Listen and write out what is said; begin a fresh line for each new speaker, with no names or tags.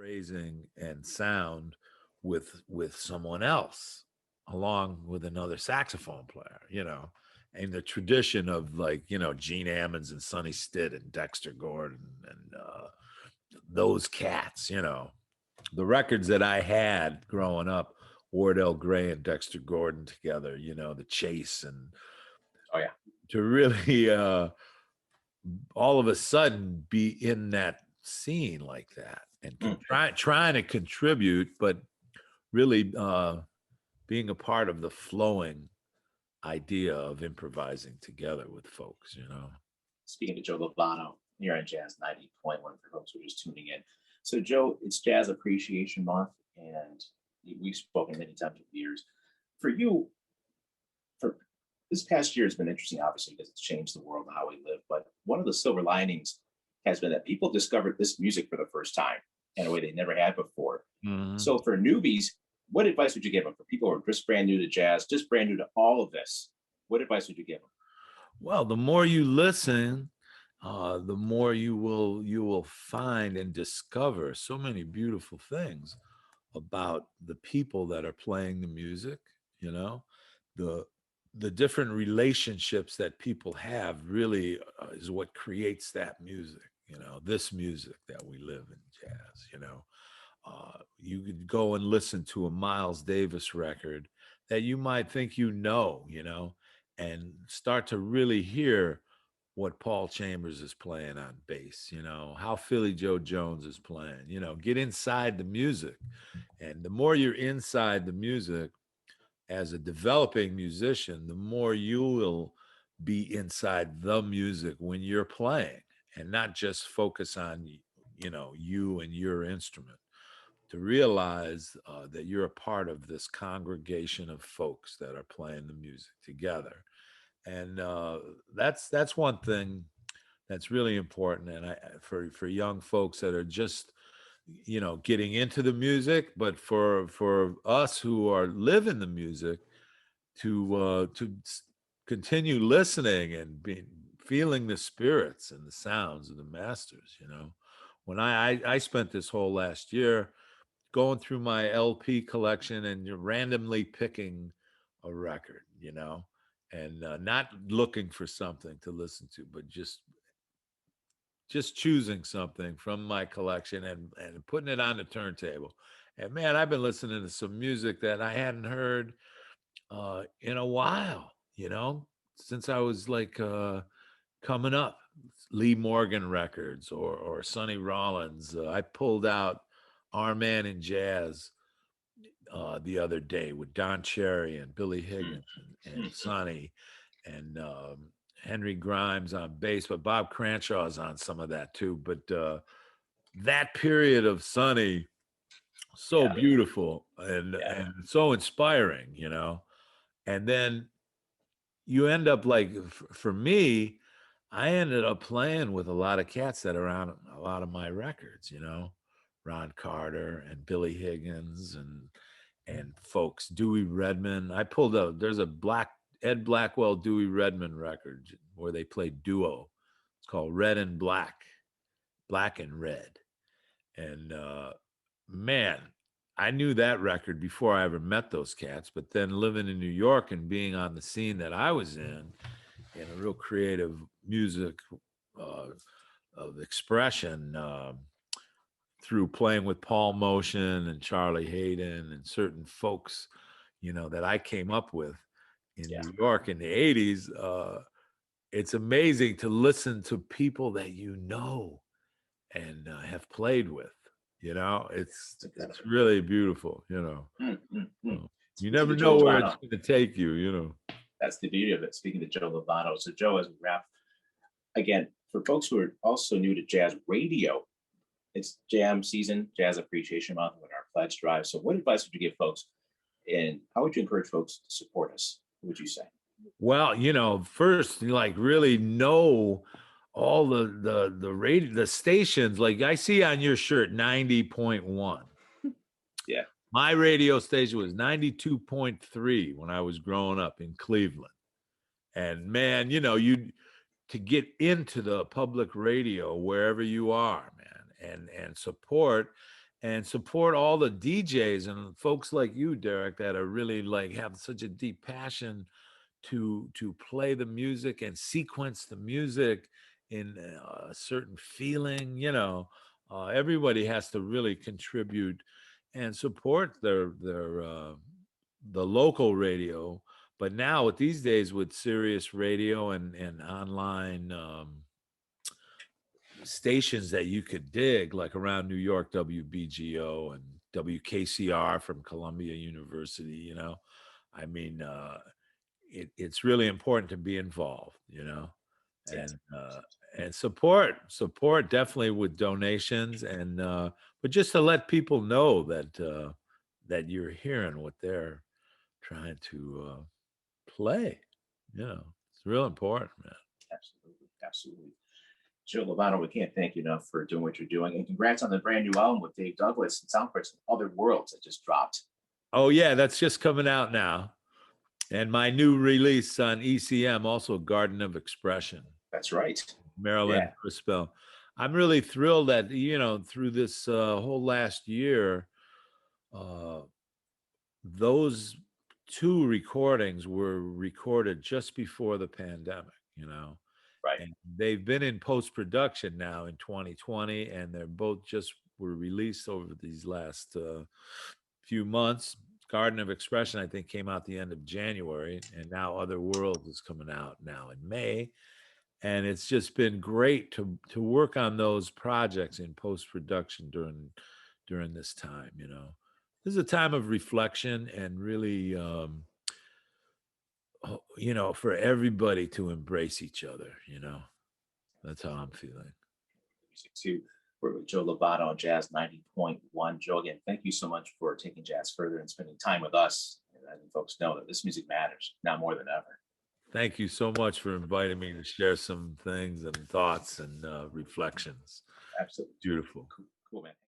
phrasing and sound with someone else along with another saxophone player, and the tradition of like, Gene Ammons and Sonny Stitt and Dexter Gordon and those cats, the records that I had growing up, Wardell Gray and Dexter Gordon together, the Chase, and
Oh yeah.
to really all of a sudden be in that scene like that and trying to contribute, but really being a part of the flowing idea of improvising together with folks.
Speaking to Joe Lovano, here on Jazz 90.1 for folks who are just tuning in. So, Joe, it's Jazz Appreciation Month, and we've spoken many times over the years. For you, for this past year has been interesting, obviously, because it's changed the world and how we live. But one of the silver linings has been that people discovered this music for the first time in a way they never had before.
Mm-hmm.
So, for newbies, what advice would you give them? For people who are just brand new to jazz, just brand new to all of this, what advice would you give them?
Well, the more you listen, the more you will find and discover so many beautiful things about the people that are playing the music. The different relationships that people have really is what creates that music. This music that we live in jazz. You could go and listen to a Miles Davis record that you might think and start to really hear what Paul Chambers is playing on bass, how Philly Joe Jones is playing, get inside the music. And the more you're inside the music as a developing musician, the more you will be inside the music when you're playing and not just focus on, you and your instrument. To realize that you're a part of this congregation of folks that are playing the music together. And that's one thing that's really important. And for young folks that are just getting into the music, but for us who are living the music, to continue listening and feeling the spirits and the sounds of the masters. When I spent this whole last year going through my LP collection and you're randomly picking a record, and not looking for something to listen to, but just choosing something from my collection and putting it on the turntable. And man, I've been listening to some music that I hadn't heard in a while, since I was like coming up. Lee Morgan records or Sonny Rollins. I pulled out Our Man in Jazz the other day with Don Cherry and Billy Higgins and Sonny and Henry Grimes on bass, but Bob Cranshaw is on some of that too. But that period of Sonny, so beautiful and so inspiring, and then you end up like, for me, I ended up playing with a lot of cats that are on a lot of my records, Ron Carter and Billy Higgins and folks, Dewey Redman. I pulled out, there's a Ed Blackwell, Dewey Redman record where they played duo. It's called Red and Black, Black and Red. And man, I knew that record before I ever met those cats, but then living in New York and being on the scene that I was in a real creative music of expression, through playing with Paul Motion and Charlie Hayden and certain folks, that I came up with in New York in the 80s. It's amazing to listen to people that and have played with. It's really beautiful. You never know where it's going to take you.
That's the beauty of it. Speaking to Joe Lovano. So, Joe, as we wrap, again, for folks who are also new to jazz radio, it's jam season, Jazz Appreciation Month, with our pledge drive. So what advice would you give folks, and how would you encourage folks to support us? What would you say?
Well, first, really know all the radio, the stations. Like I see on your shirt, 90.1.
Yeah.
My radio station was 92.3 when I was growing up in Cleveland. And man, to get into the public radio wherever you are, man, and support and support all the DJs and folks like you, Derek, that are really like have such a deep passion to play the music and sequence the music in a certain feeling. Everybody has to really contribute and support the local radio. But now with these days with Sirius Radio and online stations that you could dig, like around New York, WBGO and WKCR from Columbia University, I mean, it's really important to be involved,
Yes.
and support definitely with donations but just to let people know that you're hearing what they're trying to play. It's real important, man.
Absolutely. Absolutely. Joe Lovano, we can't thank you enough for doing what you're doing. And congrats on the brand new album with Dave Douglas and Soundquartz and Other Worlds that just dropped.
Oh yeah, that's just coming out now. And my new release on ECM, also Garden of Expression,
That's right.
Marilyn
Yeah.
Crispell. I'm really thrilled that, through this whole last year, uh, those two recordings were recorded just before the pandemic.
Right.
And they've been in post-production now in 2020, and they're both just were released over these last few months. Garden of Expression, I think, came out the end of January, and now Other Worlds is coming out now in May. And it's just been great to work on those projects in post-production during this time. This is a time of reflection and really for everybody to embrace each other. That's how I'm feeling.
Music too. We're with Joe Lovano on Jazz 90.1. Joe, again, thank you so much for taking jazz further and spending time with us. And letting folks know that this music matters now more than ever.
Thank you so much for inviting me to share some things and thoughts and reflections.
Absolutely.
Beautiful.
Cool, man.